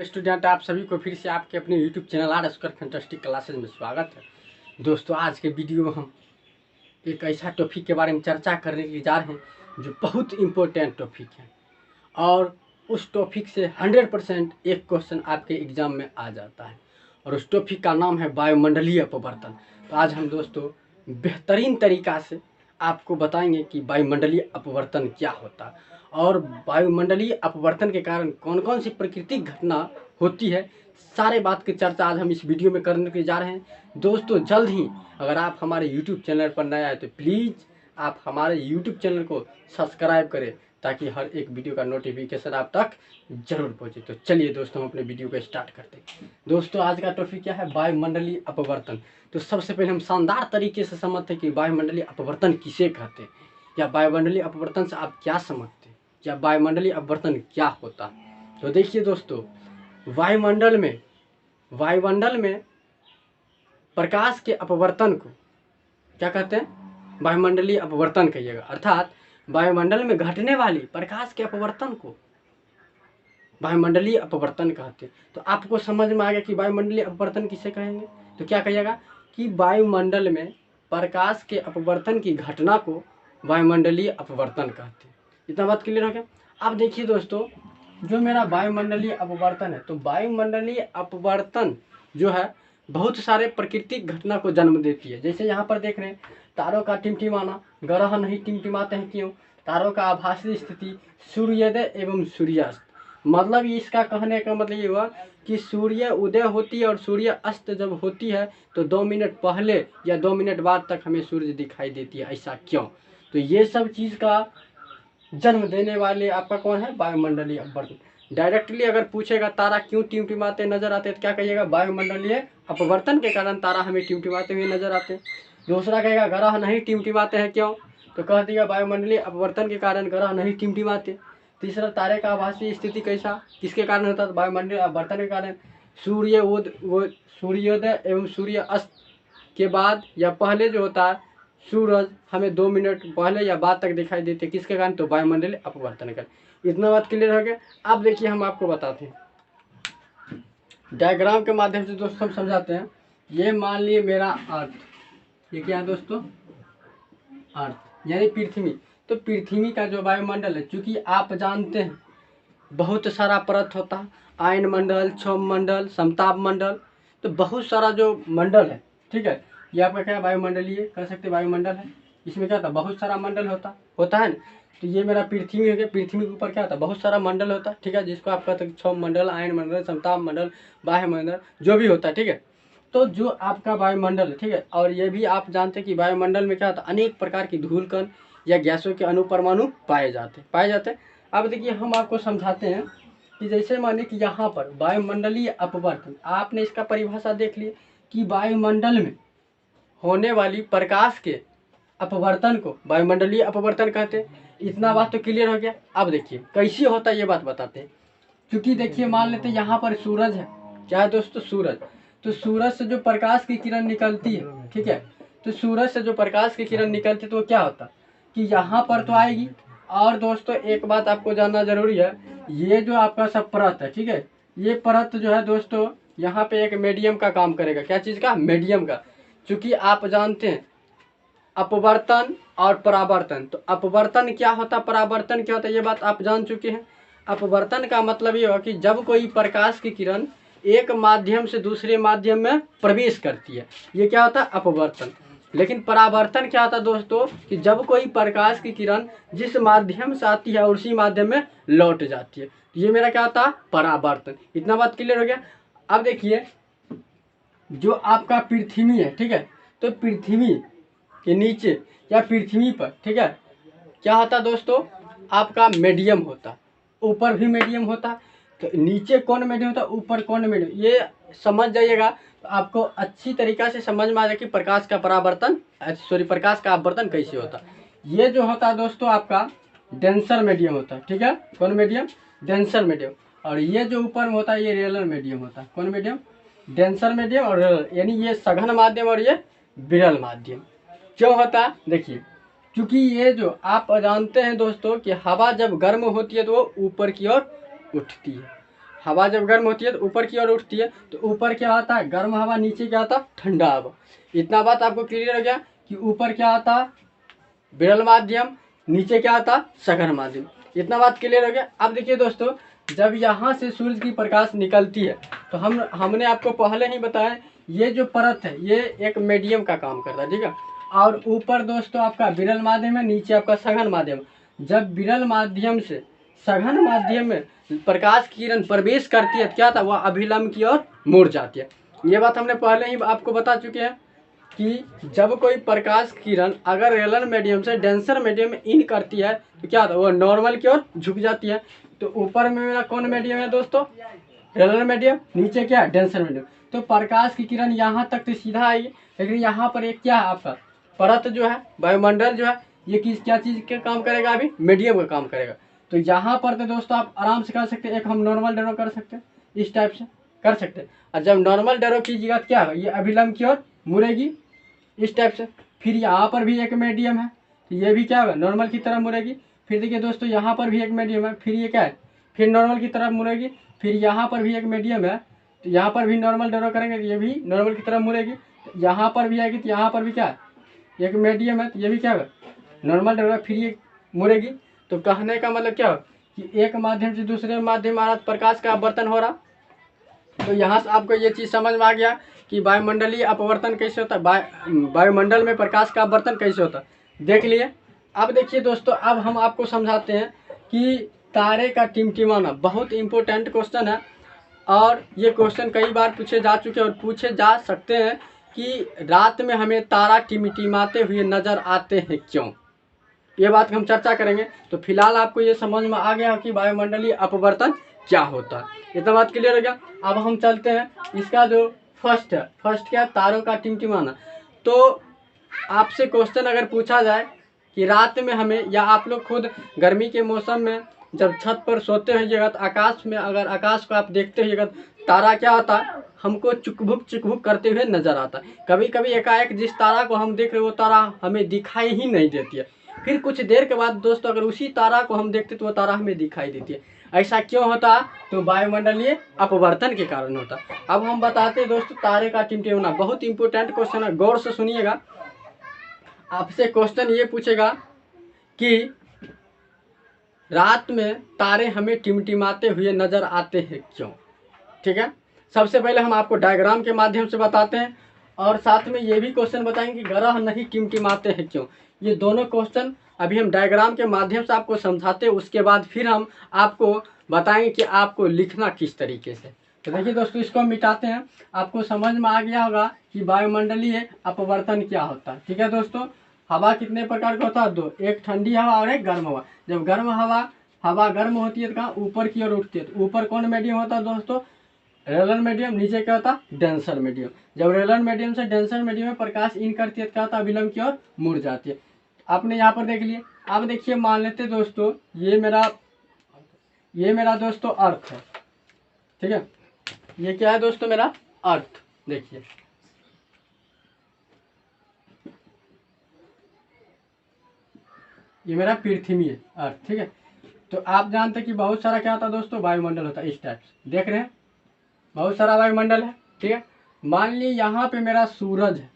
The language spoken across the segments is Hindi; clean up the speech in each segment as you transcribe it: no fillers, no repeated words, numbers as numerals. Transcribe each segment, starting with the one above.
स्टूडेंट, आप सभी को फिर से आपके अपने YouTube channel are square fantastic classes में स्वागत है। दोस्तों, आज के वीडियो में हम एक ऐसा टॉपिक के बारे में चर्चा करने के लिए जा रहे हैं जो बहुत इम्पोर्टेंट टॉपिक है और उस टॉपिक से 100% एक क्वेश्चन आपके एग्जाम में आ जाता है और उस टॉपिक का नाम है वायुमंडलीय अपवर्तन। तो आज हम दोस्तों बेहतरीन तरीक़ा से आपको बताएंगे कि वायुमंडलीय अपवर्तन क्या होता है और वायुमंडलीय अपवर्तन के कारण कौन कौन सी प्राकृतिक घटना होती है। सारे बात की चर्चा आज हम इस वीडियो में करने के लिए जा रहे हैं। दोस्तों, जल्द ही अगर आप हमारे यूट्यूब चैनल पर नए आए तो प्लीज़ आप हमारे यूट्यूब चैनल को सब्सक्राइब करें ताकि हर एक वीडियो का नोटिफिकेशन आप तक जरूर पहुँचे। तो चलिए दोस्तों, हम अपने वीडियो को स्टार्ट करते हैं। दोस्तों, आज का टॉपिक क्या है? वायुमंडलीय अपवर्तन। तो सबसे पहले हम शानदार तरीके से समझते हैं कि वायुमंडलीय अपवर्तन किसे कहते हैं या वायुमंडलीय अपवर्तन से आप क्या समझते हैं या वायुमंडलीय अपवर्तन क्या होता है। तो देखिए दोस्तों, वायुमंडल में प्रकाश के अपवर्तन को क्या कहते हैं? वायुमंडलीय अपवर्तन कहिएगा। अर्थात वायुमंडल में घटने वाली प्रकाश के अपवर्तन को वायुमंडलीय अपवर्तन कहते हैं। तो आपको समझ में आ गया कि वायुमंडलीय अपवर्तन किसे कहेंगे। तो क्या कहिएगा कि वायुमंडल में प्रकाश के अपवर्तन की घटना को वायुमंडलीय अपवर्तन कहते हैं। इतना बात क्लियर हो गया। अब देखिए दोस्तों, जो मेरा वायुमंडलीय अपवर्तन है, तो वायुमंडलीय अपवर्तन जो है बहुत सारे प्राकृतिक घटना को जन्म देती है। जैसे यहाँ पर देख रहे हैं, तारों का टिमटिमाना, ग्रह नहीं टिमटिमाते हैं क्यों? तारों का आभासी स्थिति, सूर्योदय एवं सूर्यास्त। मतलब इसका कहने का मतलब ये हुआ कि सूर्य उदय होती है और सूर्य अस्त जब होती है तो 2 मिनट पहले या 2 मिनट बाद तक हमें सूर्य दिखाई देती है। ऐसा क्यों? तो ये सब चीज़ का जन्म देने वाले आपका कौन है? वायुमंडलीय अपवर्तन। डायरेक्टली अगर पूछेगा तारा क्यों टिमटिमाते नजर आते तो क्या कहिएगा? वायुमंडलीय अपवर्तन के कारण तारा हमें टिमटिमाते हुए नजर आते हैं। दूसरा कहेगा ग्रह नहीं टिमटिमाते हैं क्यों? तो कह दिया वायुमंडलीय अपवर्तन के कारण ग्रह नहीं टिमटिमाते। तीसरा, तारे का आभासी स्थिति कैसा किसके कारण होता है? वायुमंडलीय अपवर्तन के कारण। सूर्योदय एवं सूर्य अस्त के बाद या पहले जो होता है सूरज हमें 2 मिनट पहले या बाद तक दिखाई देते हैं। किसके कारण? तो वायुमंडलीय अपवर्तन कर। इतना बात क्लियर हो गया। अब देखिए, हम आपको बताते हैं डायग्राम के माध्यम से दोस्तों हम समझाते हैं। ये मान लिए मेरा अर्थ, ये क्या है दोस्तों? अर्थ यानी पृथ्वी। तो पृथ्वी का जो वायुमंडल है, चूंकि आप जानते हैं बहुत सारा परत होता है, आयन मंडल, क्षोभ मंडल, समताप मंडल, तो बहुत सारा जो मंडल है, ठीक है, ये आपका क्या वायुमंडलीय कह सकते हैं वायुमंडल है। इसमें क्या होता है? बहुत सारा मंडल होता है ना। तो ये मेरा पृथ्वी हो गया। पृथ्वी के ऊपर क्या होता है? बहुत सारा मंडल होता है, ठीक है, जिसको आप कहते हैं क्षोभ मंडल, आयन मंडल, समताप मंडल, बाह्य मंडल, जो भी होता है, ठीक है। तो जो आपका वायुमंडल है, ठीक है, और ये भी आप जानते हैं कि वायुमंडल में क्या होता है? अनेक प्रकार की धूल कण या गैसों के अणु परमाणु पाए जाते हैं। अब देखिए, हम आपको समझाते हैं कि जैसे माने कि यहाँ पर वायुमंडलीय अपवर्तन, आपने इसका परिभाषा देख ली कि वायुमंडल में होने वाली प्रकाश के अपवर्तन को वायुमंडलीय अपवर्तन कहते हैं। इतना बात तो क्लियर हो गया। अब देखिए कैसे होता है ये बात बताते हैं। क्योंकि देखिए, मान लेते हैं यहाँ पर सूरज है। क्या है दोस्तों? सूरज। तो सूरज से जो प्रकाश की किरण निकलती है, ठीक है, तो सूरज से जो प्रकाश की किरण निकलती है तो वो क्या होता है कि यहाँ पर तो आएगी। और दोस्तों, एक बात आपको जानना जरूरी है, ये जो आपका सब परत है, ठीक है, ये परत जो है दोस्तों यहाँ पे एक मीडियम का काम करेगा। क्या चीज़ का? मीडियम का। चूँकि आप जानते हैं अपवर्तन और परावर्तन। तो अपवर्तन क्या होता है, परावर्तन क्या होता है, ये बात आप जान चुके हैं। अपवर्तन का मतलब ये हो कि जब कोई प्रकाश की किरण एक माध्यम से दूसरे माध्यम में प्रवेश करती है, ये क्या होता है? अपवर्तन। लेकिन परावर्तन क्या होता है दोस्तों कि जब कोई प्रकाश की किरण जिस माध्यम से आती है और उसी माध्यम में लौट जाती है, तो ये मेरा क्या होता है? परावर्तन। इतना बात क्लियर हो गया। अब देखिए, जो आपका पृथ्वी है, ठीक है, तो पृथ्वी के नीचे या पृथ्वी पर, ठीक है, क्या होता है दोस्तों? आपका मीडियम होता, ऊपर भी मीडियम होता। तो नीचे कौन मीडियम होता, ऊपर कौन मीडियम, ये समझ जाइएगा तो आपको अच्छी तरीक़ा से समझ में आ जाए कि प्रकाश का परावर्तन प्रकाश का अपवर्तन कैसे होता। ये जो होता है दोस्तों आपका डेंसर मीडियम होता है, ठीक है। कौन मीडियम? Denser medium. और ये जो ऊपर में होता है ये रेलर मीडियम होता है। कौन मीडियम? डेंसर मीडियम और रेलर, यानी ये सघन माध्यम और ये विरल माध्यम। क्यों होता है? देखिए, क्योंकि ये जो आप जानते हैं दोस्तों कि हवा जब गर्म होती है तो वो ऊपर की ओर उठती है। हवा जब गर्म होती है तो ऊपर की ओर उठती है, तो ऊपर क्या आता है, गर्म हवा, नीचे क्या आता है, ठंडा हवा। इतना बात आपको क्लियर हो गया कि ऊपर क्या आता है, विरल माध्यम, नीचे क्या आता है, सघन माध्यम। इतना बात क्लियर हो गया। अब देखिए दोस्तों, जब यहाँ से सूरज की प्रकाश निकलती है तो हमने आपको पहले ही बताया, ये जो परत है ये एक मीडियम का काम करता है, ठीक है। और ऊपर दोस्तों आपका विरल माध्यम है, नीचे आपका सघन माध्यम। जब विरल माध्यम से सघन माध्यम में प्रकाश की किरण प्रवेश करती है, क्या था, वह अभिलंब की ओर मुड़ जाती है। ये बात हमने पहले ही आपको बता चुके हैं कि जब कोई प्रकाश किरण अगर रेलन मीडियम से डेंसर मीडियम में इन करती है तो क्या होता है, वो नॉर्मल की ओर झुक जाती है। तो ऊपर में मेरा कौन मीडियम है दोस्तों, रेलन मीडियम, नीचे क्या है, डेंसर मीडियम। तो प्रकाश की किरण यहाँ तक तो सीधा आएगी, लेकिन यहाँ पर एक क्या है आपका परत जो है, वायुमंडल जो है, ये किस क्या चीज़ के काम करेगा, अभी मीडियम का काम करेगा। तो यहाँ पर तो दोस्तों आप आराम से कर सकते हैं, एक हम नॉर्मल ड्रॉ कर सकते हैं, इस टाइप से कर सकते हैं। और जब नॉर्मल ड्रॉ कीजिएगा तो क्या होगा, ये अभिलंब की ओर मुड़ेगी इस टाइप से। फिर यहाँ पर भी एक मीडियम है, तो ये भी क्या होगा, नॉर्मल की तरफ मुड़ेगी। फिर देखिए दोस्तों, यहाँ पर भी एक मीडियम है, फिर ये क्या है, फिर नॉर्मल की तरफ मुड़ेगी। फिर यहाँ पर भी एक मीडियम है, तो यहाँ पर भी नॉर्मल ड्रॉ करेंगे तो ये भी नॉर्मल की तरफ मुड़ेगी। तो यहाँ पर भी आएगी, तो यहाँ पर भी क्या है, एक मीडियम है, तो ये भी क्या होगा, नॉर्मल ड्रॉ, फिर ये मुड़ेगी। तो कहने का मतलब क्या हो कि एक माध्यम से दूसरे माध्यम आ रहा, प्रकाश का अपवर्तन हो रहा। तो यहाँ से आपको ये चीज़ समझ में आ गया कि वायुमंडलीय अपवर्तन कैसे होता है, वायुमंडल में प्रकाश का अपवर्तन कैसे होता है, देख लिए। अब देखिए दोस्तों, अब हम आपको समझाते हैं कि तारे का टिमटिमाना बहुत इंपॉर्टेंट क्वेश्चन है, और ये क्वेश्चन कई बार पूछे जा चुके हैं और पूछे जा सकते हैं कि रात में हमें तारा टिमटिमाते हुए नजर आते हैं क्यों, ये बात हम चर्चा करेंगे। तो फिलहाल आपको ये समझ में आ गया कि वायुमंडलीय अपवर्तन क्या होता है, इतना बात क्लियर हो गया। अब हम चलते हैं, इसका जो फर्स्ट है, फर्स्ट क्या, तारों का टिमटिमाना। तो आपसे क्वेश्चन अगर पूछा जाए कि रात में हमें, या आप लोग खुद गर्मी के मौसम में जब छत पर सोते होइएगा तो आकाश में, अगर आकाश को आप देखते होइएगा तो तारा क्या होता है, हमको चुकभुक करते हुए नजर आता है। कभी कभी एकाएक जिस तारा को हम देख रहे वो तारा हमें दिखाई ही नहीं देती है, फिर कुछ देर के बाद दोस्तों अगर उसी तारा को हम देखते तो वो तारा हमें दिखाई देती है। ऐसा क्यों होता है, तो वायुमंडलीय अपवर्तन के कारण होता है। अब हम बताते हैं दोस्तों, तारे का टिमटिमाना बहुत इंपॉर्टेंट क्वेश्चन है, गौर से सुनिएगा। आपसे क्वेश्चन ये पूछेगा कि रात में तारे हमें टिमटिमाते हुए नजर आते हैं क्यों, ठीक है। सबसे पहले हम आपको डायग्राम के माध्यम से बताते हैं, और साथ में ये भी क्वेश्चन बताएंगे कि ग्रह नहीं टिमटिमाते हैं क्यों। ये दोनों क्वेश्चन अभी हम डायग्राम के माध्यम से आपको समझाते हैं, उसके बाद फिर हम आपको बताएंगे कि आपको लिखना किस तरीके से। तो देखिए दोस्तों, इसको हम मिटाते हैं, आपको समझ में आ गया होगा कि वायुमंडलीय अपवर्तन क्या होता है, ठीक है दोस्तों। हवा कितने प्रकार का होता है, दो, एक ठंडी हवा और एक गर्म हवा। जब गर्म हवा गर्म होती है तो कहाँ, ऊपर की ओर उठती है। तो ऊपर कौन मीडियम होता है दोस्तों, रेलन मीडियम, नीचे क्या होता है, डेंसर मीडियम। जब रेलन मीडियम से डेंसर मीडियम में प्रकाश इन करती है तो क्या होता है, विलंब की ओर मुड़ जाती है। आपने यहाँ पर देख लिया। अब देखिए, मान लेते दोस्तों ये मेरा दोस्तों अर्थ है, ठीक है। ये क्या है दोस्तों, मेरा अर्थ, देखिए ये मेरा पृथ्वी है, अर्थ, ठीक है। तो आप जानते हैं कि बहुत सारा क्या होता है दोस्तों, वायुमंडल होता है, इस टाइप से देख रहे हैं, बहुत सारा वायुमंडल है, ठीक है। मान लीजिए यहाँ पे मेरा सूरज है,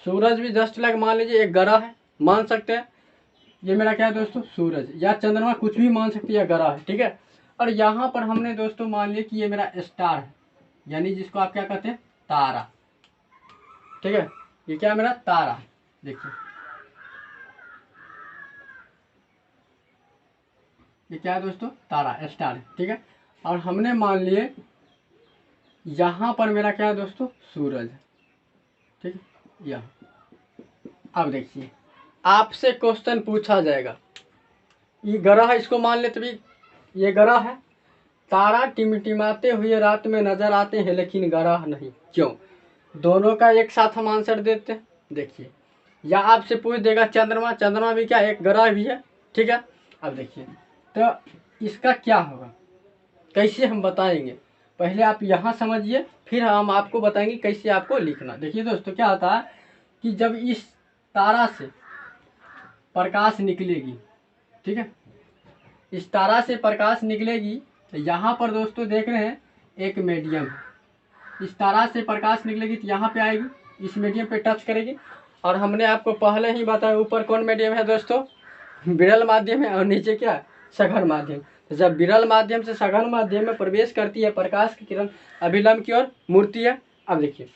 सूरज भी जस्ट लाइक मान लीजिए एक ग्रह है, मान सकते हैं। ये मेरा क्या है दोस्तों, सूरज या चंद्रमा, कुछ भी मान सकते हैं, या ग्रह है, ठीक है। और यहाँ पर हमने दोस्तों मान लिया कि ये मेरा स्टार है, यानी जिसको आप क्या कहते हैं, तारा, ठीक है। ये क्या है, मेरा तारा, देखिए ये क्या है दोस्तों, तारा, स्टार, ठीक है। और हमने मान लिए यहाँ पर मेरा क्या है दोस्तों, सूरज है, ठीक है। यहाँ अब देखिए, आपसे क्वेश्चन पूछा जाएगा, ये ग्रह है, इसको मान लेते भी ये ग्रह है, तारा टिमटिमाते हुए रात में नजर आते हैं लेकिन ग्रह नहीं, क्यों। दोनों का एक साथ हम आंसर देते हैं, देखिए। या आपसे पूछ देगा चंद्रमा, चंद्रमा भी क्या एक ग्रह भी है, ठीक है। अब देखिए, तो इसका क्या होगा, कैसे हम बताएंगे, पहले आप यहाँ समझिए, फिर हम आपको बताएंगे कैसे आपको लिखना। देखिए दोस्तों, क्या होता है कि जब इस तारा से प्रकाश निकलेगी, ठीक है, इस तारा से प्रकाश निकलेगी, तो यहाँ पर दोस्तों देख रहे हैं एक मीडियम है, इस तारा से प्रकाश निकलेगी तो यहाँ पे आएगी, इस मीडियम पे टच करेगी। और हमने आपको पहले ही बताया ऊपर कौन मीडियम है दोस्तों, विरल माध्यम है, और नीचे क्या, सघन माध्यम। तो जब विरल माध्यम से सघन माध्यम में प्रवेश करती है प्रकाश की किरण अभिलंब की ओर मुड़ती है। अब देखिए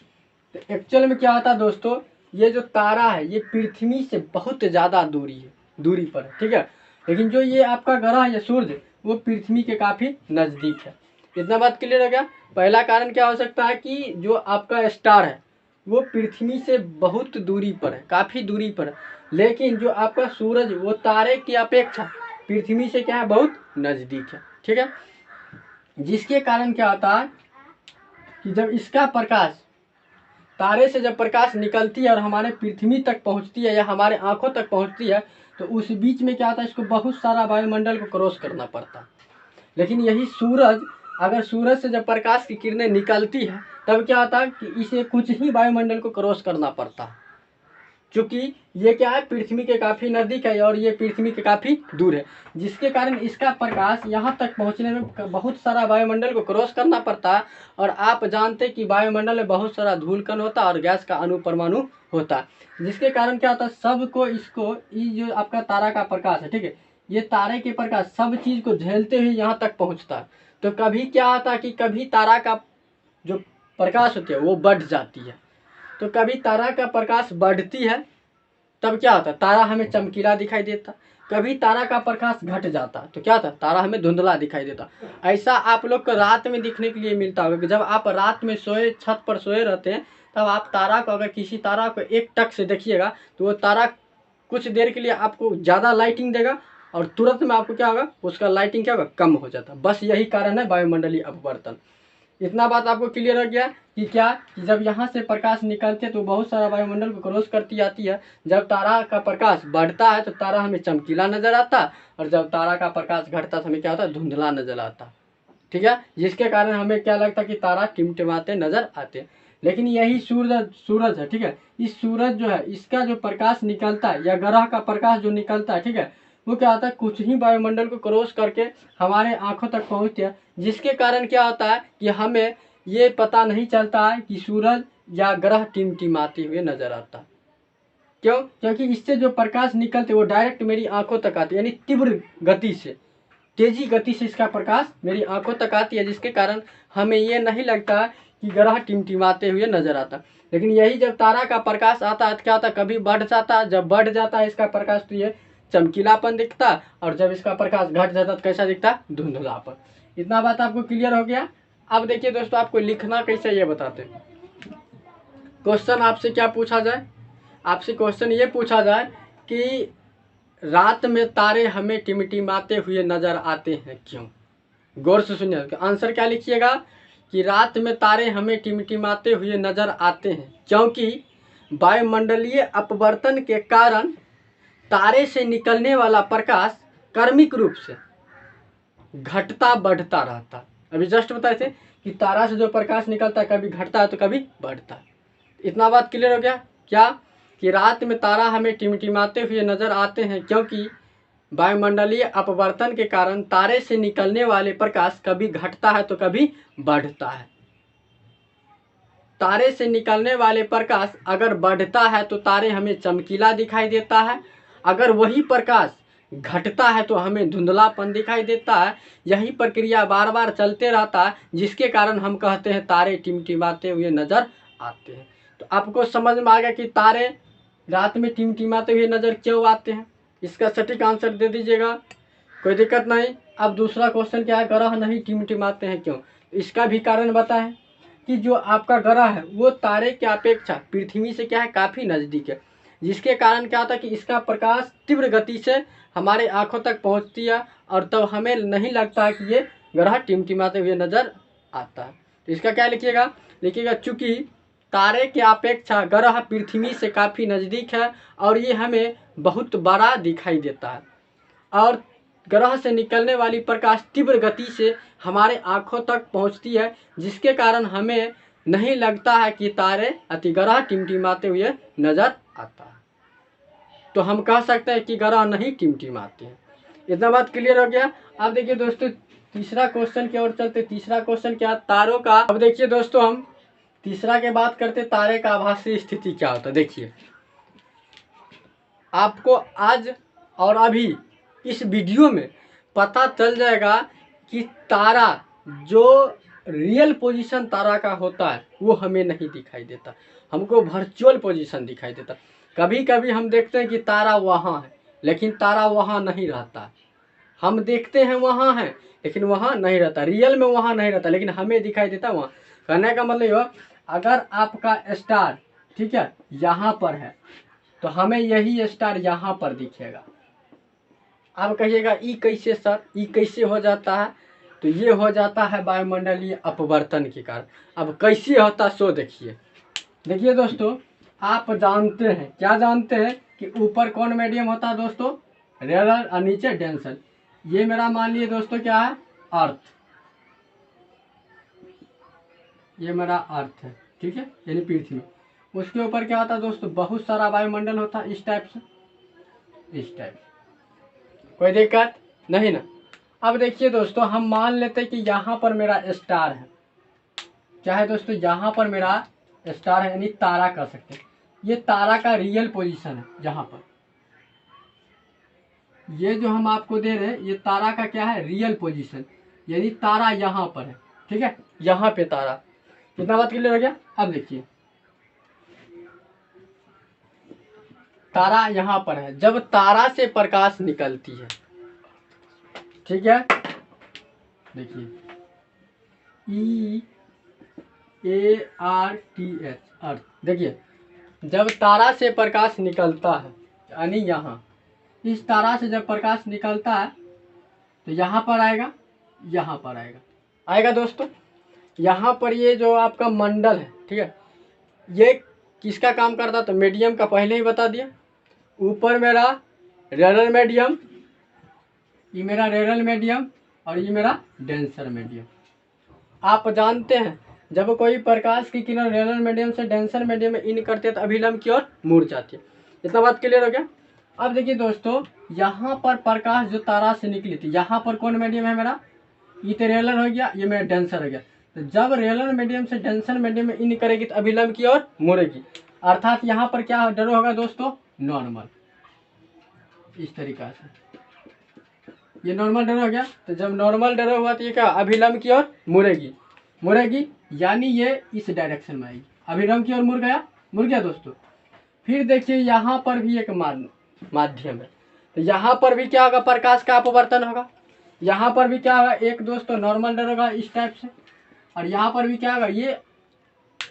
तो एक्चुअल में क्या होता है दोस्तों, ये जो तारा है ये पृथ्वी से बहुत ज़्यादा दूरी पर है, ठीक है। लेकिन जो ये आपका ग्रह है सूर्य, वो पृथ्वी के काफ़ी नज़दीक है। इतना बात क्लियर हो गया। पहला कारण क्या हो सकता है कि जो आपका स्टार है वो पृथ्वी से बहुत दूरी पर है, काफ़ी दूरी पर है। लेकिन जो आपका सूरज वो तारे की अपेक्षा पृथ्वी से क्या है, बहुत नज़दीक है, ठीक है। जिसके कारण क्या होता है कि जब इसका प्रकाश, तारे से जब प्रकाश निकलती है और हमारे पृथ्वी तक पहुंचती है या हमारे आंखों तक पहुंचती है, तो उस बीच में क्या होता है, इसको बहुत सारा वायुमंडल को क्रॉस करना पड़ता है। लेकिन यही सूरज, अगर सूरज से जब प्रकाश की किरणें निकलती है तब क्या होता है कि इसे कुछ ही वायुमंडल को क्रॉस करना पड़ता है, क्योंकि ये क्या है, पृथ्वी के काफ़ी नज़दीक है और ये पृथ्वी के काफ़ी दूर है। जिसके कारण इसका प्रकाश यहाँ तक पहुँचने में बहुत सारा वायुमंडल को क्रॉस करना पड़ता है। और आप जानते हैं कि वायुमंडल में बहुत सारा धूलकण होता है और गैस का अणु-परमाणु होता है। जिसके कारण क्या होता है, सबको इसको, ये जो आपका तारा का प्रकाश है, ठीक है, ये तारे के प्रकाश सब चीज़ को झेलते हुए यहाँ तक पहुँचता है। तो कभी क्या होता है कि कभी तारा का जो प्रकाश होती है वो बढ़ जाती है, तो कभी तारा का प्रकाश बढ़ती है तब क्या होता है, तारा हमें चमकीला दिखाई देता। कभी तारा का प्रकाश घट जाता तो क्या होता, तारा हमें धुंधला दिखाई देता। ऐसा आप लोग को रात में दिखने के लिए मिलता होगा कि जब आप रात में सोए, छत पर सोए रहते हैं, तब आप तारा को, अगर किसी तारा को एक टक से देखिएगा तो वो तारा कुछ देर के लिए आपको ज़्यादा लाइटिंग देगा और तुरंत में आपको क्या होगा, उसका लाइटिंग क्या होगा, कम हो जाता। बस यही कारण है वायुमंडलीय अपवर्तन। इतना बात आपको क्लियर हो गया कि क्या, कि जब यहाँ से प्रकाश निकलते तो बहुत सारा वायुमंडल को क्रॉस करती आती है। जब तारा का प्रकाश बढ़ता है तो तारा हमें चमकीला नजर आता, और जब तारा का प्रकाश घटता तो हमें क्या होता है, धुंधला नजर आता, ठीक है। जिसके कारण हमें क्या लगता है कि तारा टिमटिमाते नजर आते। लेकिन यही सूरज है, ठीक है, इस सूरज जो है, इसका जो प्रकाश निकलता है या ग्रह का प्रकाश जो निकलता है, ठीक है, वो क्या होता है, कुछ ही वायुमंडल को क्रॉस करके हमारे आंखों तक पहुंचती है। जिसके कारण क्या होता है कि हमें ये पता नहीं चलता है कि सूरज या ग्रह टिमटिमाते हुए नजर आता। क्यों? क्योंकि इससे जो प्रकाश निकलते वो डायरेक्ट मेरी आंखों तक आती है, यानी तीव्र गति से, तेजी गति से इसका प्रकाश मेरी आंखों तक आती है। जिसके कारण हमें ये नहीं लगता कि ग्रह टिमटिमाते हुए नजर आता। लेकिन यही जब तारा का प्रकाश आता है तो क्या होता है, कभी बढ़ जाता है, जब बढ़ जाता है इसका प्रकाश तो ये चमकीलापन दिखता, और जब इसका प्रकाश घट जाता तो कैसा दिखता, धुंधलापन। इतना बात आपको क्लियर हो गया। अब देखिए दोस्तों, आपको लिखना कैसे ये बताते हैं। क्वेश्चन आपसे क्या पूछा जाए, आपसे क्वेश्चन ये पूछा जाए कि रात में तारे हमें टिमटिमाते हुए नजर आते हैं क्यों। गौर से सुनिए, आंसर क्या लिखिएगा कि रात में तारे हमें टिमटिमाते हुए नजर आते हैं क्योंकि वायुमंडलीय अपवर्तन के कारण तारे से निकलने वाला प्रकाश क्रमिक रूप से घटता बढ़ता रहता। अभी जस्ट बताए थे कि तारा से जो प्रकाश निकलता है कभी घटता है तो कभी बढ़ता है। इतना बात क्लियर हो गया क्या, कि रात में तारा हमें टिमटिमाते हुए नजर आते हैं क्योंकि वायुमंडलीय अपवर्तन के कारण तारे से निकलने वाले प्रकाश कभी घटता है तो कभी बढ़ता है। तारे से निकलने वाले प्रकाश अगर बढ़ता है तो तारे हमें चमकीला दिखाई देता है, अगर वही प्रकाश घटता है तो हमें धुंधलापन दिखाई देता है। यही प्रक्रिया बार बार चलते रहता है, जिसके कारण हम कहते हैं तारे टिमटिमाते हुए नजर आते हैं। तो आपको समझ में आ गया कि तारे रात में टिमटिमाते हुए नजर क्यों आते हैं। इसका सटीक आंसर दे दीजिएगा, कोई दिक्कत नहीं। अब दूसरा क्वेश्चन क्या है, ग्रह नहीं टिमटिमाते हैं क्यों। इसका भी कारण बताएं कि जो आपका ग्रह है वो तारे की अपेक्षा पृथ्वी से क्या है, काफ़ी नज़दीक है। जिसके कारण क्या होता है कि इसका प्रकाश तीव्र गति से हमारे आंखों तक पहुंचती है और तब हमें नहीं लगता है कि ये ग्रह टिमटिमाते हुए नजर आता है। तो इसका क्या लिखिएगा, लिखिएगा चूँकि तारे के अपेक्षा ग्रह पृथ्वी से काफ़ी नज़दीक है और ये हमें बहुत बड़ा दिखाई देता है, और ग्रह से निकलने वाली प्रकाश तीव्र गति से हमारे आँखों तक पहुँचती है, जिसके कारण हमें नहीं लगता है कि तारे ग्रह टिमटिमाते हुए नजर आता है। तो हम कह सकते हैं कि ग्रह नहीं टिमटिमाते हैं। इतना बात क्लियर हो गया। अब देखिए दोस्तों, तीसरा क्वेश्चन की ओर चलते। तीसरा क्वेश्चन क्या, तारों का, अब देखिए दोस्तों हम तीसरा के बात करते तारे का आभासी स्थिति क्या होता है। देखिए आपको आज और अभी इस वीडियो में पता चल जाएगा कि तारा जो रियल पोजीशन तारा का होता है वो हमें नहीं दिखाई देता, हमको वर्चुअल पोजीशन दिखाई देता। कभी कभी हम देखते हैं कि तारा वहाँ है लेकिन तारा वहाँ नहीं रहता, हम देखते हैं वहाँ है लेकिन वहाँ नहीं रहता, रियल में वहाँ नहीं रहता लेकिन हमें दिखाई देता वहाँ। कहने का मतलब ये, अगर आपका स्टार ठीक है यहाँ पर है तो हमें यही स्टार यहाँ पर दिखेगा। आप कहिएगा ई कैसे सर, ई कैसे हो जाता है, तो ये हो जाता है वायुमंडलीय अपवर्तन के कारण। अब कैसे होता सो देखिए। देखिए दोस्तों आप जानते हैं, क्या जानते हैं कि ऊपर कौन मीडियम होता है दोस्तों, रेयर, और नीचे डेंसर। ये मेरा मान लिए दोस्तों क्या है, अर्थ, ये मेरा अर्थ है ठीक है, यानी पृथ्वी। उसके ऊपर क्या होता है दोस्तों, बहुत सारा वायुमंडल होता है इस टाइप से, इस टाइप। कोई दिक्कत नहीं ना। अब देखिए दोस्तों हम मान लेते हैं कि यहाँ पर मेरा स्टार है, क्या है दोस्तों, यहाँ पर मेरा स्टार है यानी तारा कर सकते हैं। ये तारा का रियल पोजीशन है जहाँ पर, ये जो हम आपको दे रहे हैं ये तारा का क्या है, रियल पोजीशन, यानी तारा यहाँ पर है ठीक है, यहाँ पे तारा। कितना बात क्लियर हो गया। अब देखिए तारा यहाँ पर है, जब तारा से प्रकाश निकलती है ठीक है, देखिए EARTH अर्थ। देखिए जब तारा से प्रकाश निकलता है यानी यहाँ, इस तारा से जब प्रकाश निकलता है तो यहाँ पर आएगा, यहाँ पर आएगा, आएगा दोस्तों। यहाँ पर ये जो आपका मंडल है ठीक है, ये किसका काम करता, तो मीडियम का पहले ही बता दिया। ऊपर मेरा रेरल मीडियम, ये मेरा रेरल मीडियम, और ये मेरा डेंसर मीडियम। आप जानते हैं जब कोई प्रकाश की किरण रेरल मीडियम से डेंसर मीडियम में इन करते हैं तो अभिलंब की ओर मुड़ जाती है। इतना बात क्लियर हो गया। अब देखिए दोस्तों यहाँ पर प्रकाश जो तारा से निकली थी, यहाँ पर कौन मीडियम है मेरा, ये तो रेलर हो गया, ये मेरा डेंसर हो गया। तो जब रेलर मीडियम से डेंसर मीडियम में इन करेगी तो अभिलंब की ओर मुड़ेगी, अर्थात यहाँ पर क्या डरो होगा दोस्तों, नॉर्मल, इस तरीका से ये नॉर्मल डरो हो गया। तो जब नॉर्मल डरो हुआ तो ये क्या, अभिलंब की ओर मुड़ेगी, मुड़ेगी यानी ये इस डायरेक्शन में आएगी, अभिलंब की ओर मुड़ गया, मुड़ गया दोस्तों। फिर देखिए यहाँ पर भी एक माध्यम है, तो यहाँ पर भी क्या होगा, प्रकाश का अपवर्तन होगा। यहाँ पर भी क्या होगा, एक दोस्तों नॉर्मल डर होगा इस टाइप से, और यहाँ पर भी क्या होगा, ये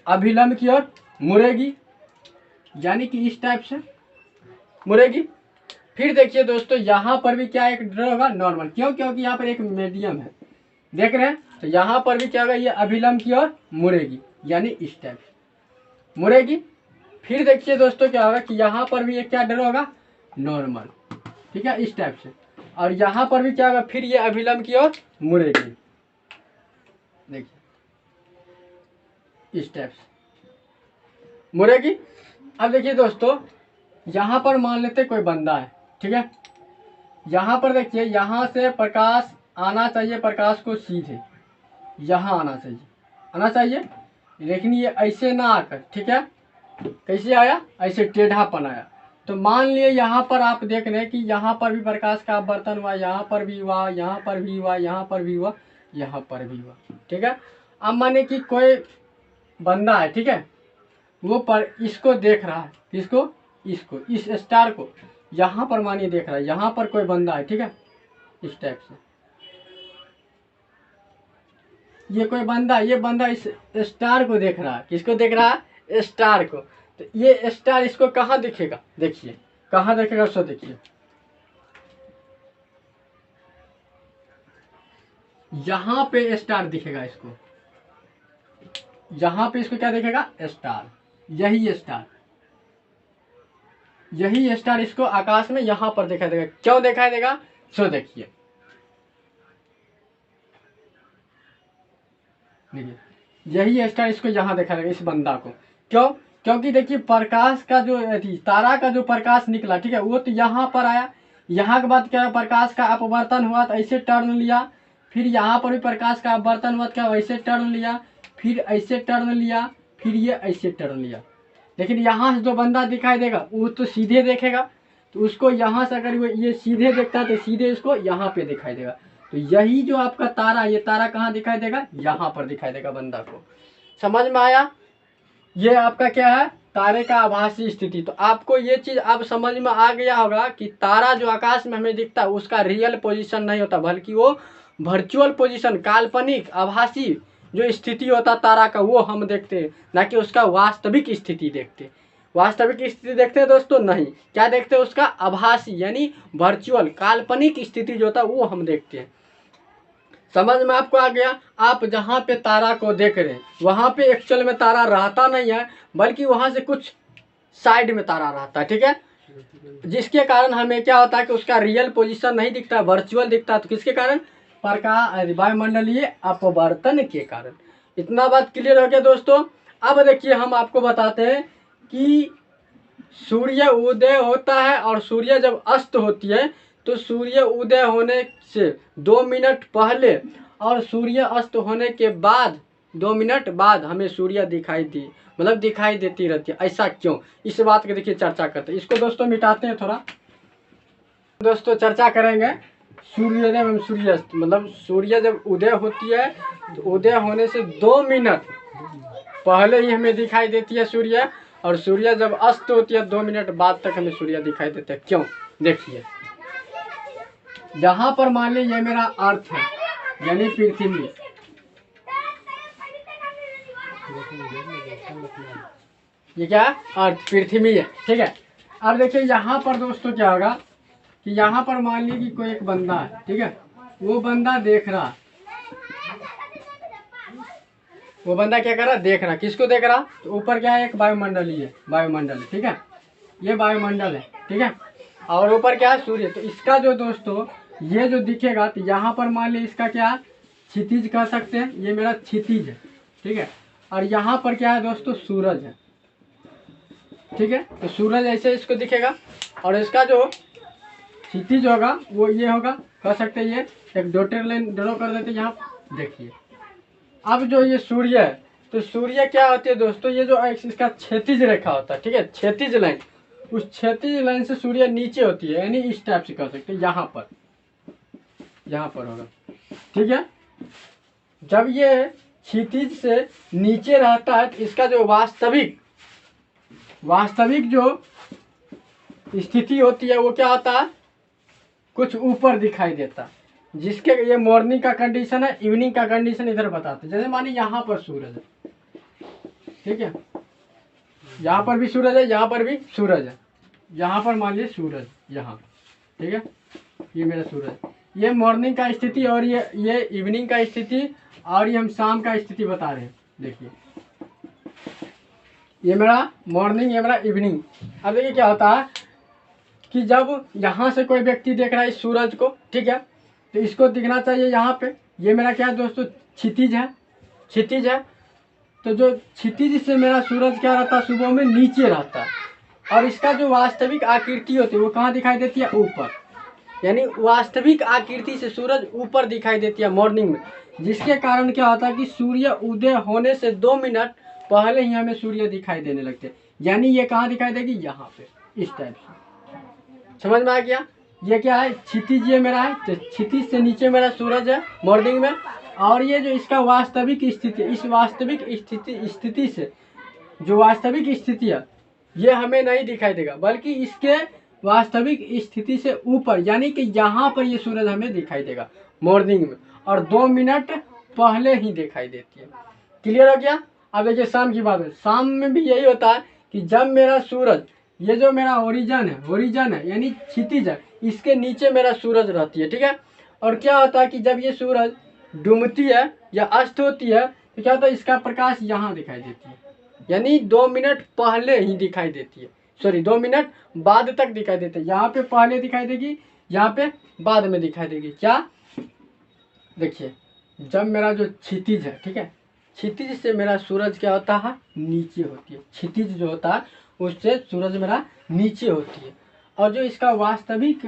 अभिलंब की ओर मुड़ेगी यानी कि इस टाइप से मुड़ेगी। फिर देखिए दोस्तों यहाँ पर भी क्या एक डर होगा, नॉर्मल, क्यों, क्योंकि यहाँ पर एक मीडियम है, देख रहे हैं। तो यहाँ पर भी क्या होगा, ये अभिलंब की ओर मुड़ेगी यानी इस टाइप से मुड़ेगी। फिर देखिए दोस्तों क्या होगा कि यहाँ पर भी एक क्या डर होगा, नॉर्मल, ठीक है, इस टाइप से, और यहाँ पर भी क्या होगा, फिर ये अभिलंब की ओर मुड़ेगी, देखिए इस टाइप से मुड़ेगी। अब देखिए दोस्तों यहाँ पर मान लेते कोई बंदा है ठीक है, यहाँ पर देखिए यहाँ से प्रकाश आना चाहिए, प्रकाश को सीधे यहाँ आना चाहिए, आना चाहिए, लेकिन ये ऐसे ना आकर ठीक है, कैसे आया, ऐसे टेढ़ापन आया। तो मान लिए यहाँ पर आप देख रहे हैं कि यहाँ पर भी प्रकाश का अपवर्तन हुआ, यहाँ पर भी हुआ, यहाँ पर भी हुआ, यहाँ पर भी हुआ, यहाँ पर भी हुआ ठीक है। अब माने कि कोई बंदा है ठीक है, वो पर इसको देख रहा है, किसको, इसको, इस स्टार को यहाँ पर मानिए देख रहा है, यहाँ पर कोई बंदा है ठीक है, इस टाइप से ये कोई बंदा, ये बंदा इस स्टार को देख रहा है, किसको देख रहा है, स्टार को। तो ये स्टार इसको कहाँ दिखेगा, देखिए कहाँ देखेगा, सो देखिए यहाँ पे स्टार दिखेगा इसको, यहाँ पे इसको क्या दिखेगा, स्टार, यही स्टार, यही स्टार इसको आकाश में यहाँ पर दिखाई देगा। क्यों दिखाई देगा, सो देखिए, यही स्टार इसको यहाँ देखा देगा, इस बंदा को। क्यों, क्योंकि देखिए प्रकाश का जो तारा का जो प्रकाश निकला ठीक है, वो तो यहाँ पर आया, यहाँ के बाद क्या प्रकाश का अपवर्तन हुआ तो ऐसे टर्न लिया, फिर यहाँ पर भी प्रकाश का आवर्तन मत का वैसे टर्न लिया, फिर ऐसे टर्न लिया, फिर ये ऐसे टर्न लिया। लेकिन यहाँ से जो बंदा दिखाई देगा वो तो सीधे देखेगा, तो उसको यहाँ से अगर वो ये सीधे देखता है तो सीधे इसको यहाँ पे दिखाई देगा। तो यही जो आपका तारा, ये तारा कहाँ दिखाई देगा, यहाँ पर दिखाई देगा बंदा को। समझ में आया? ये आपका क्या है, तारे का आभासी स्थिति। तो आपको ये चीज़ अब समझ में आ गया होगा कि तारा जो आकाश में हमें दिखता है उसका रियल पोजीशन नहीं होता, बल्कि वो वर्चुअल पोजीशन, काल्पनिक आभासी जो स्थिति होता तारा का वो हम देखते हैं, ना कि उसका वास्तविक स्थिति देखते। वास्तविक स्थिति देखते हैं दोस्तों? नहीं। क्या देखते हैं? उसका आभासी यानी वर्चुअल काल्पनिक स्थिति जो होता है वो हम देखते हैं। समझ में आपको आ गया? आप जहाँ पे तारा को देख रहे हैं वहाँ पे एक्चुअल में तारा रहता नहीं है, बल्कि वहाँ से कुछ साइड में तारा रहता है, ठीक है, जिसके कारण हमें क्या होता है कि उसका रियल पोजीशन नहीं दिखता, वर्चुअल दिखता है। तो किसके कारण? प्रकाश वायुमंडलीय अपवर्तन के कारण। इतना बात क्लियर हो गया दोस्तों? अब देखिए हम आपको बताते हैं कि सूर्य उदय होता है और सूर्य जब अस्त होती है तो सूर्य उदय होने से 2 मिनट पहले और सूर्य अस्त होने के बाद 2 मिनट बाद हमें सूर्य दिखाई देती रहती है। ऐसा क्यों? इस बात की देखिए चर्चा करते हैं। इसको दोस्तों मिटाते हैं थोड़ा। दोस्तों चर्चा करेंगे सूर्योदय एवं सूर्यास्त, मतलब सूर्य जब उदय होती है तो उदय होने से 2 मिनट पहले ही हमें दिखाई देती है सूर्य, और सूर्य जब अस्त होती है 2 मिनट बाद तक हमें सूर्य दिखाई देता है। क्यों? देखिए, यहाँ पर मान लीजिए ये मेरा अर्थ है यानी पृथ्वी, ये क्या है? अर्थ, पृथ्वी है, ठीक है। अब देखिए यहाँ पर दोस्तों क्या होगा कि यहाँ पर मान लीजिए कि कोई एक बंदा है, ठीक है, वो बंदा देख रहा, वो बंदा क्या कर रहा? देख रहा। किसको देख रहा? तो ऊपर क्या है? एक वायुमंडल ही है, वायुमंडल, ठीक है, ये वायुमंडल है, ठीक है, और ऊपर क्या है? सूर्य। तो इसका जो दोस्तों ये जो दिखेगा तो यहाँ पर मान लीजिए इसका क्या है? क्षितिज कह सकते हैं, ये मेरा क्षितिज है, ठीक है, और यहाँ पर क्या है दोस्तों? सूरज है, ठीक है। तो सूरज ऐसे इसको दिखेगा, और इसका जो क्षितिज होगा वो ये होगा, कह सकते हैं ये एक डॉटेड लाइन ड्रॉ कर देते हैं यहाँ। देखिए अब जो ये सूर्य है, तो सूर्य क्या होती है दोस्तों? ये जो इसका क्षैतिज रेखा होता है, ठीक है, क्षैतिज लाइन, उस क्षैतिज लाइन से सूर्य नीचे होती है, यानी इस टाइप से कह सकते हैं, यहाँ पर होगा, ठीक है। जब ये क्षितिज से नीचे रहता है तो इसका जो वास्तविक जो स्थिति होती है वो क्या होता है? कुछ ऊपर दिखाई देता, जिसके ये मॉर्निंग का कंडीशन है, इवनिंग का कंडीशन इधर बताते हैं। जैसे मानिए यहाँ पर सूरज है, ठीक है, यहाँ पर भी सूरज है, यहाँ पर भी सूरज है, यहाँ पर मान लीजिए सूरज यहाँ, ठीक है, ये मेरा सूरज, ये मॉर्निंग का स्थिति, और ये इवनिंग का स्थिति, और ये हम शाम का स्थिति बता रहे हैं। देखिए ये मेरा मॉर्निंग, ये मेरा इवनिंग। अब देखिए क्या होता है कि जब यहाँ से कोई व्यक्ति देख रहा है इस सूरज को, ठीक है, तो इसको दिखना चाहिए यहाँ पे, ये मेरा क्या है दोस्तों? क्षितिज है। तो जो क्षितिज से मेरा सूरज क्या रहता है? सुबह में नीचे रहता है, और इसका जो वास्तविक आकृति होती है वो कहाँ दिखाई देती है? ऊपर, यानी वास्तविक आकृति से सूरज ऊपर दिखाई देती है मॉर्निंग में, जिसके कारण क्या होता है कि सूर्य उदय होने से 2 मिनट पहले ही हमें सूर्य दिखाई देने लगते हैं। यानी ये कहाँ दिखाई देगी? यहाँ पे, इस टाइप से। समझ में आ गया? ये क्या है? क्षितिज ये मेरा है, तो क्षितिज से नीचे मेरा सूरज है मॉर्निंग में, और ये जो इसका वास्तविक स्थिति, इस वास्तविक स्थिति से जो वास्तविक स्थिति है ये हमें नहीं दिखाई देगा, बल्कि इसके वास्तविक स्थिति से ऊपर, यानी कि यहाँ पर ये सूरज हमें दिखाई देगा मॉर्निंग में, और 2 मिनट पहले ही दिखाई देती है। क्लियर हो गया? अब देखिए शाम की बात है, शाम में भी यही होता है कि जब मेरा सूरज, ये जो मेरा ओरिजिन है यानी क्षितिज है, इसके नीचे मेरा सूरज रहती है, ठीक है, और क्या होता है कि जब ये सूरज डूबती है या अस्त होती है तो क्या होता है? इसका प्रकाश यहाँ दिखाई देती है, यानी 2 मिनट पहले ही दिखाई देती है, सॉरी 2 मिनट बाद तक दिखाई देती है। यहाँ पे पहले दिखाई देगी, यहाँ पे बाद में दिखाई देगी। क्या? देखिए जब मेरा जो क्षितिज है, ठीक है, क्षितिज से मेरा सूरज क्या होता है? नीचे होती है। क्षितिज जो होता है उससे सूरज मेरा नीचे होती है, और जो इसका वास्तविक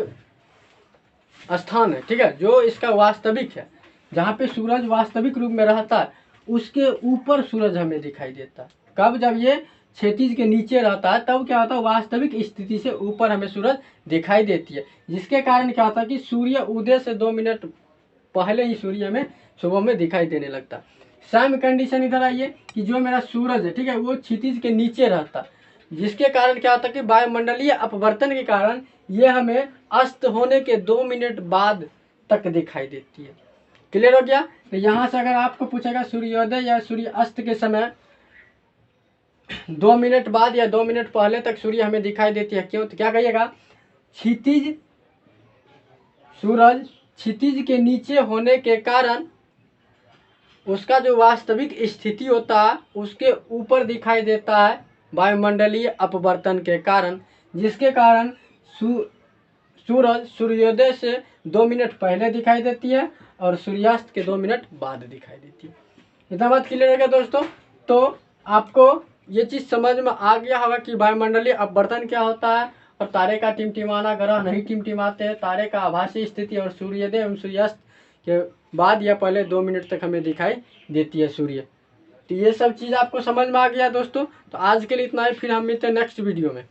स्थान है, ठीक है, जो इसका वास्तविक है, जहाँ पे सूरज वास्तविक रूप में रहता है उसके ऊपर सूरज हमें दिखाई देता है। कब? जब ये क्षैतिज के नीचे रहता है तब क्या होता है, वास्तविक स्थिति से ऊपर हमें सूरज दिखाई देती है, जिसके कारण क्या होता है कि सूर्य उदय से 2 मिनट पहले ही सूर्य हमें सुबह में दिखाई देने लगता है। सेम कंडीशन इधर आइए कि जो मेरा सूरज है, ठीक है, वो क्षितिज के नीचे रहता है, जिसके कारण क्या होता है कि वायुमंडलीय अपवर्तन के कारण ये हमें अस्त होने के 2 मिनट बाद तक दिखाई देती है। क्लियर हो गया? तो यहाँ से अगर आपको पूछेगा सूर्योदय या सूर्य अस्त के समय 2 मिनट बाद या 2 मिनट पहले तक सूर्य हमें दिखाई देती है, क्यों? तो क्या कहिएगा, क्षितिज सूरज क्षितिज के नीचे होने के कारण उसका जो वास्तविक स्थिति होता है उसके ऊपर दिखाई देता है वायुमंडलीय अपवर्तन के कारण, जिसके कारण सूरज सूर्योदय से 2 मिनट पहले दिखाई देती है और सूर्यास्त के 2 मिनट बाद दिखाई देती है। इतना बात क्लियर है क्या दोस्तों? तो आपको ये चीज़ समझ में आ गया होगा कि वायुमंडलीय अपवर्तन क्या होता है और तारे का टिमटिमाना, ग्रह नहीं टिमटिमाते हैं, तारे का आभासी स्थिति और सूर्योदय एवं सूर्यास्त के बाद या पहले 2 मिनट तक हमें दिखाई देती है सूर्य। तो ये सब चीज़ आपको समझ में आ गया दोस्तों। तो आज के लिए इतना ही, फिर हम मिलते हैं नेक्स्ट वीडियो में।